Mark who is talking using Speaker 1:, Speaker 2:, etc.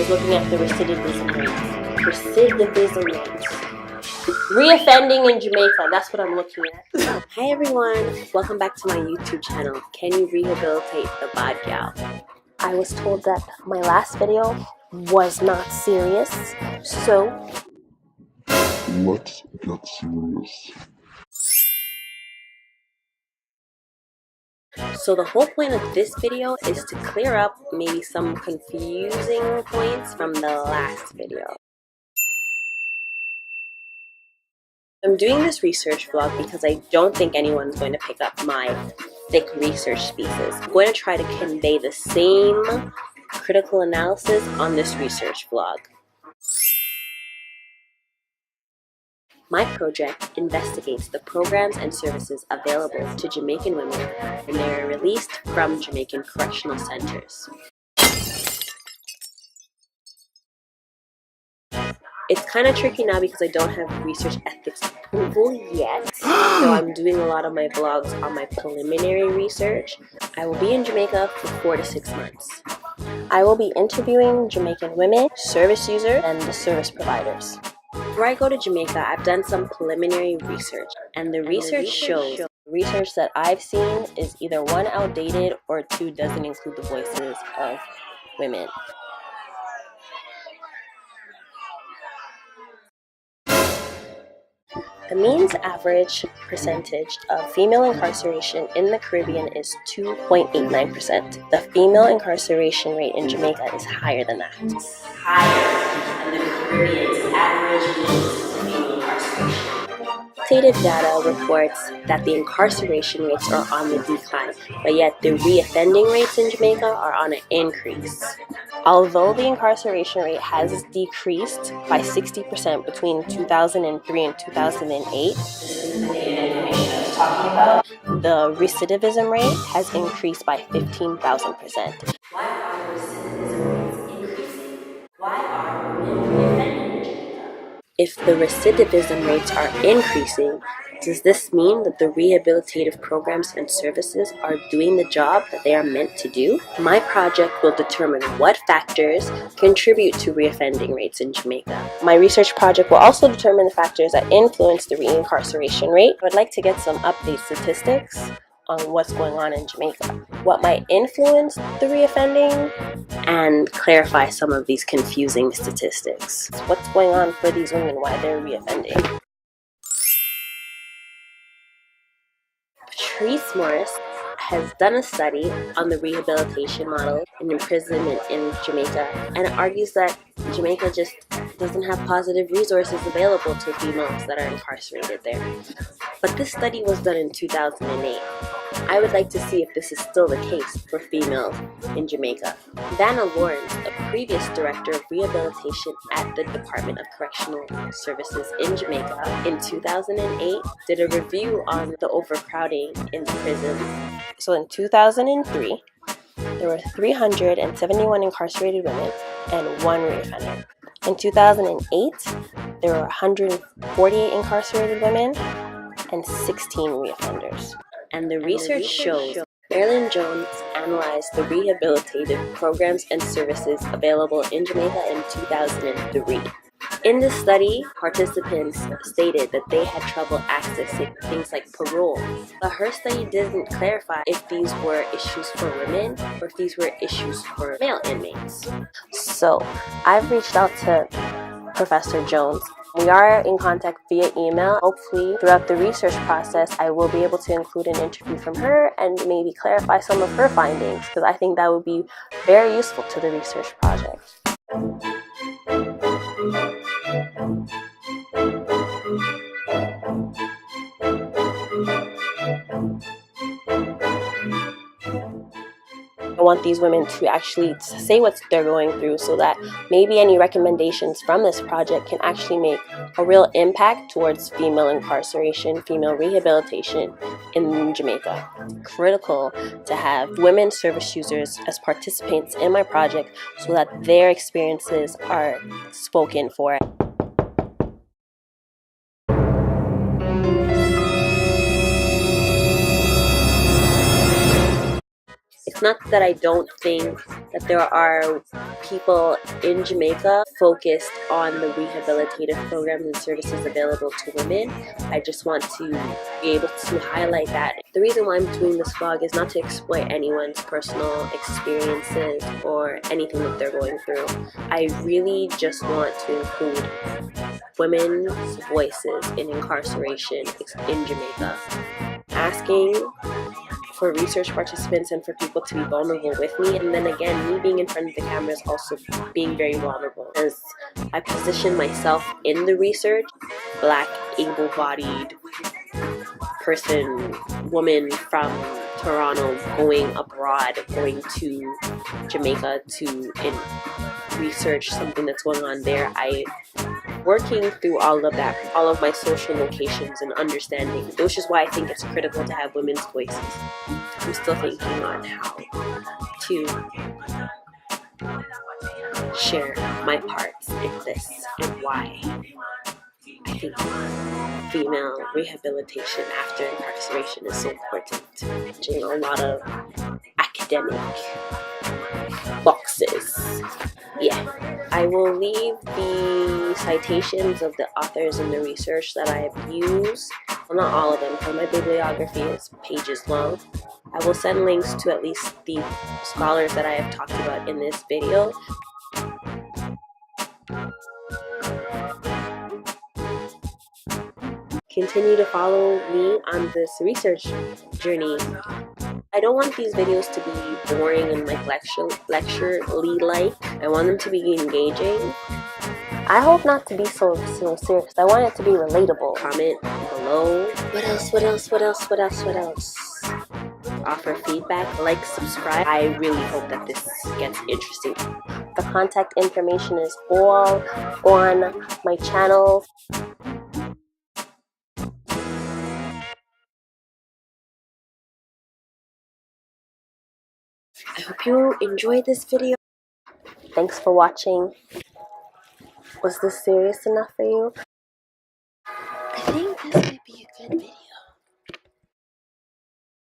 Speaker 1: is looking at the recidivism rates. Recidivism rates. Reoffending in Jamaica, that's what I'm looking at. Hi everyone, welcome back to my YouTube channel. Can you rehabilitate the bad gal? I was told that my last video was not serious, so
Speaker 2: let's get serious.
Speaker 1: So the whole point of this video is to clear up maybe some confusing points from the last video. I'm doing this research vlog because I don't think anyone's going to pick up my thick research pieces. I'm going to try to convey the same critical analysis on this research vlog. My project investigates the programs and services available to Jamaican women when they are released from Jamaican correctional centers. It's kind of tricky now because I don't have research ethics approval yet, so I'm doing a lot of my vlogs on my preliminary research. I will be in Jamaica for 4 to 6 months. I will be interviewing Jamaican women, service users, and the service providers. Before I go to Jamaica, I've done some preliminary research, and the research shows research that I've seen is either 1, outdated, or 2, doesn't include the voices of women. The mean average percentage of female incarceration in the Caribbean is 2.89%. The female incarceration rate in Jamaica is higher than that. Higher than the Caribbean's average female incarceration. Updated data reports that the incarceration rates are on the decline, but yet the reoffending rates in Jamaica are on an increase. Although the incarceration rate has decreased by 60% between 2003 and 2008, the recidivism rate has increased by 15,000%. Why are recidivism rates increasing? Why are women reoffending in Jamaica? If the recidivism rates are increasing, does this mean that the rehabilitative programs and services are doing the job that they are meant to do? My project will determine what factors contribute to reoffending rates in Jamaica. My research project will also determine the factors that influence the reincarceration rate. I would like to get some update statistics on what's going on in Jamaica, what might influence the reoffending, and clarify some of these confusing statistics. What's going on for these women, why they're reoffending. Patrice Morris has done a study on the rehabilitation model in imprisonment in Jamaica, and argues that Jamaica just doesn't have positive resources available to females that are incarcerated there. But this study was done in 2008. I would like to see if this is still the case for females in Jamaica. Vanna Lawrence, a previous director of rehabilitation at the Department of Correctional Services in Jamaica, in 2008 did a review on the overcrowding in the prisons. So in 2003, there were 371 incarcerated women and 1 reoffender. In 2008, there were 148 incarcerated women and 16 reoffenders. And the research shows Marilyn Jones analyzed the rehabilitative programs and services available in Jamaica in 2003. In this study, participants stated that they had trouble accessing things like parole, but her study didn't clarify if these were issues for women or if these were issues for male inmates. So, I've reached out to Professor Jones. We are in contact via email. Hopefully, throughout the research process, I will be able to include an interview from her and maybe clarify some of her findings, because I think that would be very useful to the research project. I want these women to actually say what they're going through, so that maybe any recommendations from this project can actually make a real impact towards female incarceration, female rehabilitation in Jamaica. It's critical to have women service users as participants in my project so that their experiences are spoken for. It's not that I don't think that there are people in Jamaica focused on the rehabilitative programs and services available to women. I just want to be able to highlight that. The reason why I'm doing this vlog is not to exploit anyone's personal experiences or anything that they're going through. I really just want to include women's voices in incarceration in Jamaica. Asking for research participants and for people to be vulnerable with me, and then again, me being in front of the camera is also being very vulnerable as I position myself in the research. Black, able-bodied person, woman from Toronto going abroad, going to Jamaica to research something that's going on there. I working through all of that, all of my social locations and understanding, which is why I think it's critical to have women's voices. I'm still thinking on how to share my parts in this and why I think female rehabilitation after incarceration is so important. Changing a lot of academic boxes. Yeah, I will leave the citations of the authors and the research that I have used. Well, not all of them, because my bibliography is pages long. I will send links to at least the scholars that I have talked about in this video. Continue to follow me on this research journey. I don't want these videos to be boring and like lecture-like. I want them to be engaging. I hope not to be so serious. I want it to be relatable. Comment below. What else? Offer feedback, like, subscribe. I really hope that this gets interesting. The contact information is all on my channel. I hope you enjoyed this video. Thanks for watching. Was this serious enough for you?